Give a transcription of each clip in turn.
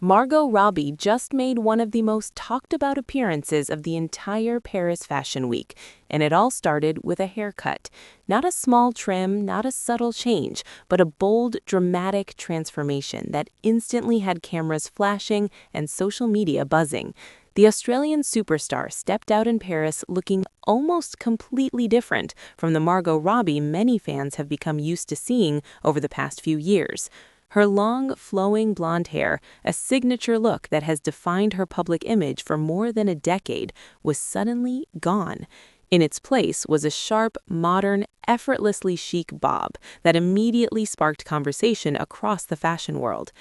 Margot Robbie just made one of the most talked about appearances of the entire Paris Fashion Week, and it all started with a haircut. Not a small trim, not a subtle change, but a bold, dramatic transformation that instantly had cameras flashing and social media buzzing. The Australian superstar stepped out in Paris looking almost completely different from the Margot Robbie many fans have become used to seeing over the past few years. Her long, flowing blonde hair, a signature look that has defined her public image for more than a decade, was suddenly gone. In its place was a sharp, modern, effortlessly chic bob that immediately sparked conversation across the fashion world.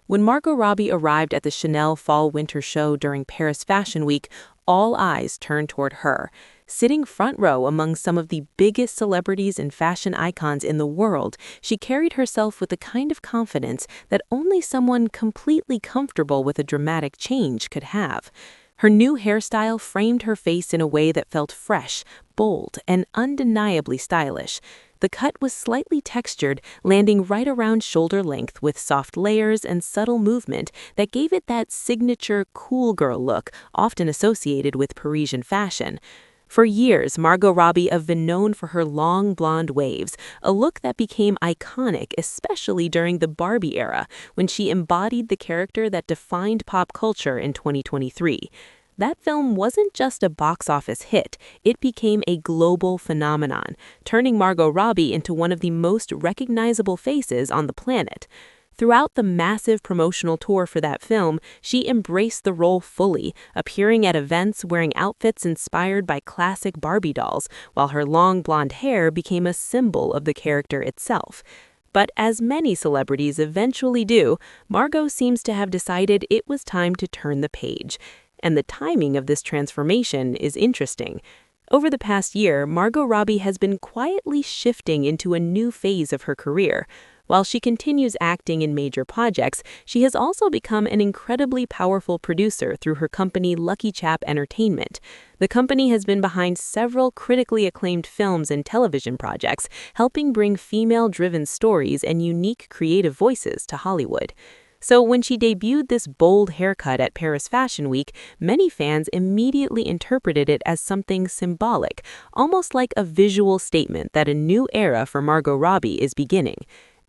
When Margot Robbie arrived at the Chanel Fall-Winter show during Paris Fashion Week, all eyes turned toward her. Sitting front row among some of the biggest celebrities and fashion icons in the world, she carried herself with the kind of confidence that only someone completely comfortable with a dramatic change could have. Her new hairstyle framed her face in a way that felt fresh, bold, and undeniably stylish. The cut was slightly textured, landing right around shoulder length with soft layers and subtle movement that gave it that signature cool girl look often associated with Parisian fashion. For years, Margot Robbie has been known for her long blonde waves, a look that became iconic especially during the Barbie era, when she embodied the character that defined pop culture in 2023. That film wasn't just a box office hit, it became a global phenomenon, turning Margot Robbie into one of the most recognizable faces on the planet. Throughout the massive promotional tour for that film, she embraced the role fully, appearing at events wearing outfits inspired by classic Barbie dolls, while her long blonde hair became a symbol of the character itself. But as many celebrities eventually do, Margot seems to have decided it was time to turn the page. And the timing of this transformation is interesting. Over the past year, Margot Robbie has been quietly shifting into a new phase of her career. While she continues acting in major projects, she has also become an incredibly powerful producer through her company Lucky Chap Entertainment. The company has been behind several critically acclaimed films and television projects, helping bring female-driven stories and unique creative voices to Hollywood. So when she debuted this bold haircut at Paris Fashion Week, many fans immediately interpreted it as something symbolic, almost like a visual statement that a new era for Margot Robbie is beginning.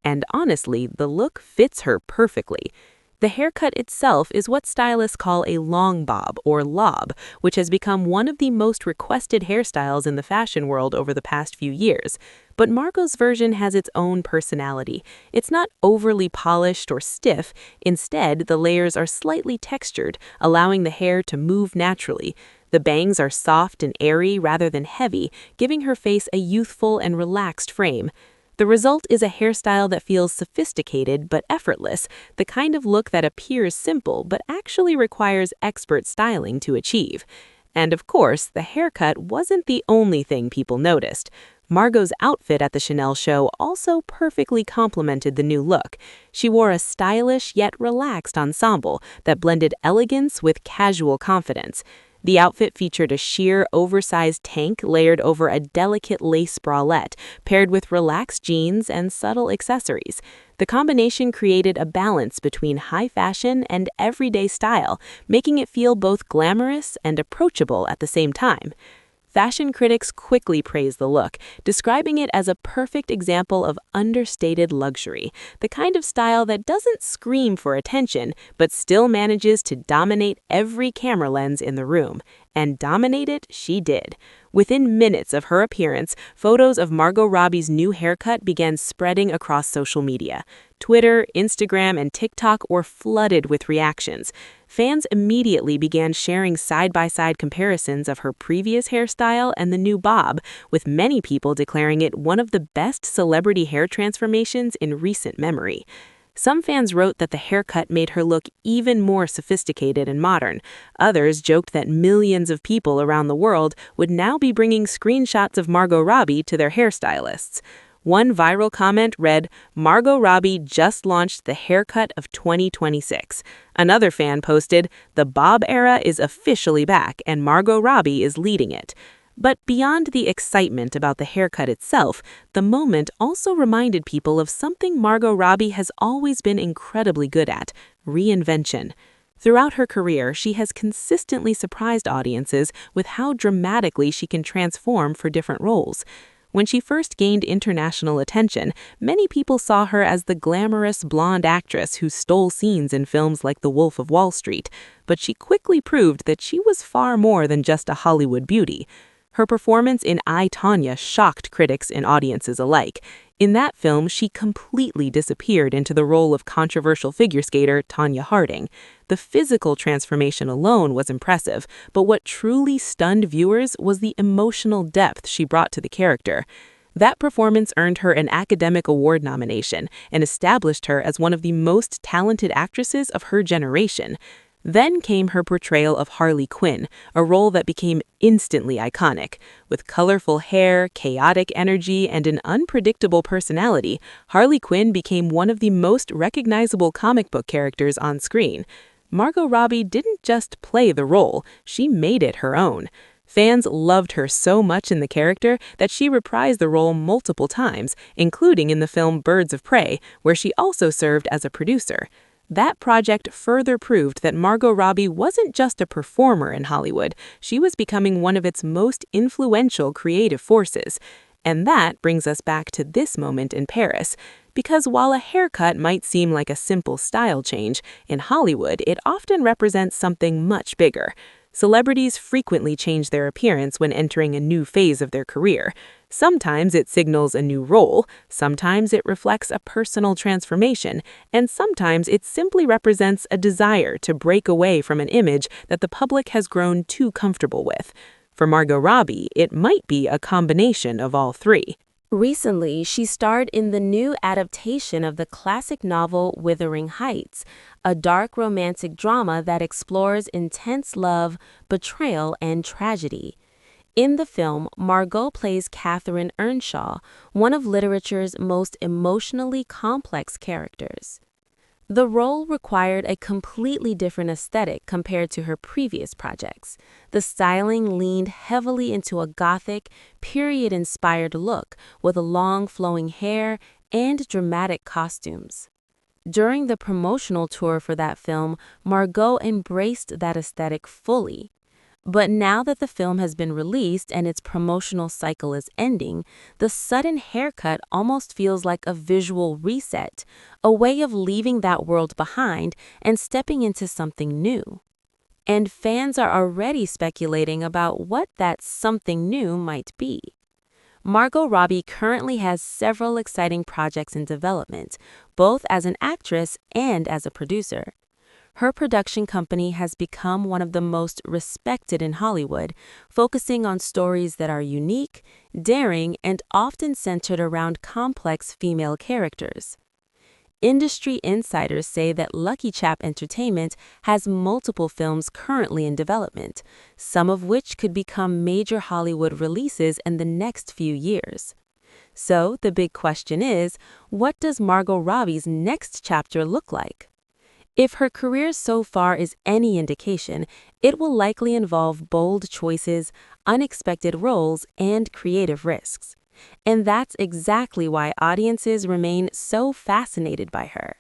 And honestly, the look fits her perfectly. The haircut itself is what stylists call a long bob or lob, which has become one of the most requested hairstyles in the fashion world over the past few years. But Margot's version has its own personality. It's not overly polished or stiff. Instead, the layers are slightly textured, allowing the hair to move naturally. The bangs are soft and airy rather than heavy, giving her face a youthful and relaxed frame. The result is a hairstyle that feels sophisticated but effortless, the kind of look that appears simple but actually requires expert styling to achieve. And of course, the haircut wasn't the only thing people noticed. Margot's outfit at the Chanel show also perfectly complemented the new look. She wore a stylish yet relaxed ensemble that blended elegance with casual confidence. The outfit featured a sheer, oversized tank layered over a delicate lace bralette, paired with relaxed jeans and subtle accessories. The combination created a balance between high fashion and everyday style, making it feel both glamorous and approachable at the same time. Fashion critics quickly praised the look, describing it as a perfect example of understated luxury, the kind of style that doesn't scream for attention, but still manages to dominate every camera lens in the room. And dominate it she did. Within minutes of her appearance, photos of Margot Robbie's new haircut began spreading across social media. Twitter, Instagram, and TikTok were flooded with reactions. Fans immediately began sharing side-by-side comparisons of her previous hairstyle and the new bob, with many people declaring it one of the best celebrity hair transformations in recent memory. Some fans wrote that the haircut made her look even more sophisticated and modern. Others joked that millions of people around the world would now be bringing screenshots of Margot Robbie to their hairstylists. One viral comment read, "Margot Robbie just launched the haircut of 2026. Another fan posted, "The bob era is officially back and Margot Robbie is leading it." But beyond the excitement about the haircut itself, the moment also reminded people of something Margot Robbie has always been incredibly good at: reinvention. Throughout her career, she has consistently surprised audiences with how dramatically she can transform for different roles. When she first gained international attention, many people saw her as the glamorous blonde actress who stole scenes in films like The Wolf of Wall Street, but she quickly proved that she was far more than just a Hollywood beauty. Her performance in I, Tonya shocked critics and audiences alike. In that film, she completely disappeared into the role of controversial figure skater Tonya Harding. The physical transformation alone was impressive, but what truly stunned viewers was the emotional depth she brought to the character. That performance earned her an Academic Award nomination and established her as one of the most talented actresses of her generation. Then came her portrayal of Harley Quinn, a role that became instantly iconic. With colorful hair, chaotic energy, and an unpredictable personality, Harley Quinn became one of the most recognizable comic book characters on screen. Margot Robbie didn't just play the role, she made it her own. Fans loved her so much in the character that she reprised the role multiple times, including in the film Birds of Prey, where she also served as a producer. That project further proved that Margot Robbie wasn't just a performer in Hollywood, she was becoming one of its most influential creative forces. And that brings us back to this moment in Paris, because while a haircut might seem like a simple style change, in Hollywood it often represents something much bigger. Celebrities frequently change their appearance when entering a new phase of their career. Sometimes it signals a new role, sometimes it reflects a personal transformation, and sometimes it simply represents a desire to break away from an image that the public has grown too comfortable with. For Margot Robbie, it might be a combination of all three. Recently, she starred in the new adaptation of the classic novel Wuthering Heights, a dark romantic drama that explores intense love, betrayal, and tragedy. In the film, Margot plays Catherine Earnshaw, one of literature's most emotionally complex characters. The role required a completely different aesthetic compared to her previous projects. The styling leaned heavily into a gothic, period-inspired look with long flowing hair and dramatic costumes. During the promotional tour for that film, Margot embraced that aesthetic fully. But now that the film has been released and its promotional cycle is ending, the sudden haircut almost feels like a visual reset, a way of leaving that world behind and stepping into something new. And fans are already speculating about what that something new might be. Margot Robbie currently has several exciting projects in development, both as an actress and as a producer. Her production company has become one of the most respected in Hollywood, focusing on stories that are unique, daring, and often centered around complex female characters. Industry insiders say that Lucky Chap Entertainment has multiple films currently in development, some of which could become major Hollywood releases in the next few years. So the big question is, what does Margot Robbie's next chapter look like? If her career so far is any indication, it will likely involve bold choices, unexpected roles, and creative risks. And that's exactly why audiences remain so fascinated by her.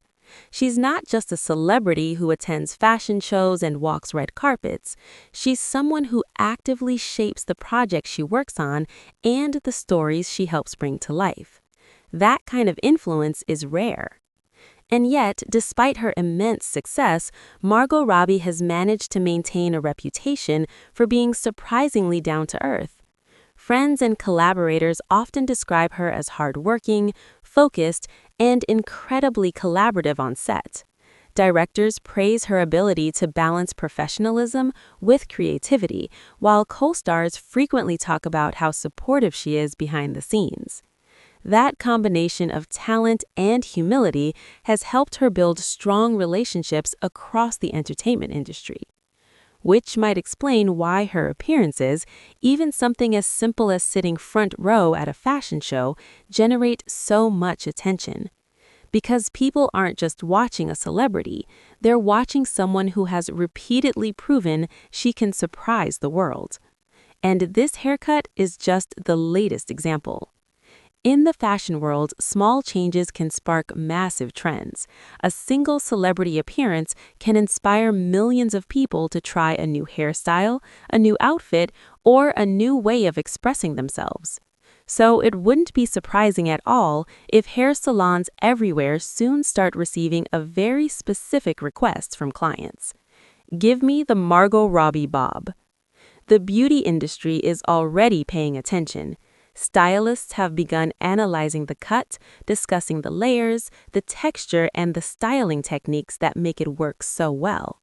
She's not just a celebrity who attends fashion shows and walks red carpets. She's someone who actively shapes the projects she works on and the stories she helps bring to life. That kind of influence is rare. And yet, despite her immense success, Margot Robbie has managed to maintain a reputation for being surprisingly down-to-earth. Friends and collaborators often describe her as hardworking, focused, and incredibly collaborative on set. Directors praise her ability to balance professionalism with creativity, while co-stars frequently talk about how supportive she is behind the scenes. That combination of talent and humility has helped her build strong relationships across the entertainment industry, which might explain why her appearances, even something as simple as sitting front row at a fashion show, generate so much attention. Because people aren't just watching a celebrity, they're watching someone who has repeatedly proven she can surprise the world. And this haircut is just the latest example. In the fashion world, small changes can spark massive trends. A single celebrity appearance can inspire millions of people to try a new hairstyle, a new outfit, or a new way of expressing themselves. So it wouldn't be surprising at all if hair salons everywhere soon start receiving a very specific request from clients. Give me the Margot Robbie bob. The beauty industry is already paying attention. Stylists have begun analyzing the cut, discussing the layers, the texture, and the styling techniques that make it work so well.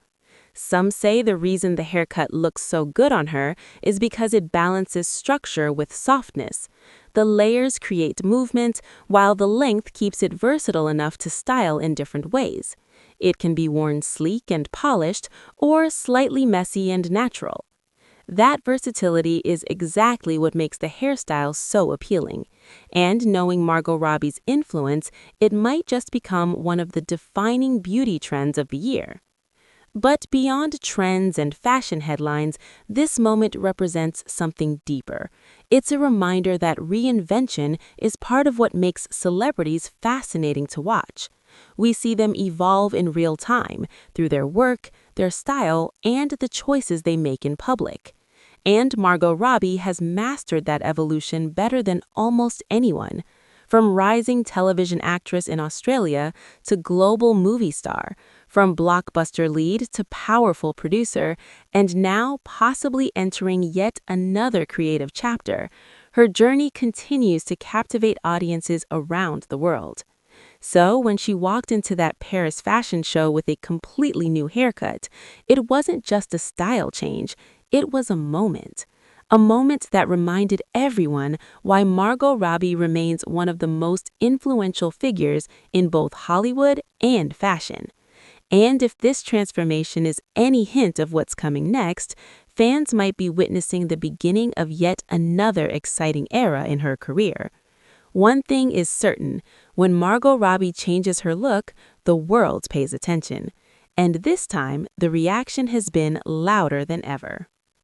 Some say the reason the haircut looks so good on her is because it balances structure with softness. The layers create movement, while the length keeps it versatile enough to style in different ways. It can be worn sleek and polished, or slightly messy and natural. That versatility is exactly what makes the hairstyle so appealing. And knowing Margot Robbie's influence, it might just become one of the defining beauty trends of the year. But beyond trends and fashion headlines, this moment represents something deeper. It's a reminder that reinvention is part of what makes celebrities fascinating to watch. We see them evolve in real time through their work, their style, and the choices they make in public. And Margot Robbie has mastered that evolution better than almost anyone. From rising television actress in Australia to global movie star, from blockbuster lead to powerful producer, and now possibly entering yet another creative chapter, her journey continues to captivate audiences around the world. So when she walked into that Paris fashion show with a completely new haircut, it wasn't just a style change, it was a moment. A moment that reminded everyone why Margot Robbie remains one of the most influential figures in both Hollywood and fashion. And if this transformation is any hint of what's coming next, fans might be witnessing the beginning of yet another exciting era in her career. One thing is certain, when Margot Robbie changes her look, the world pays attention. And this time, the reaction has been louder than ever.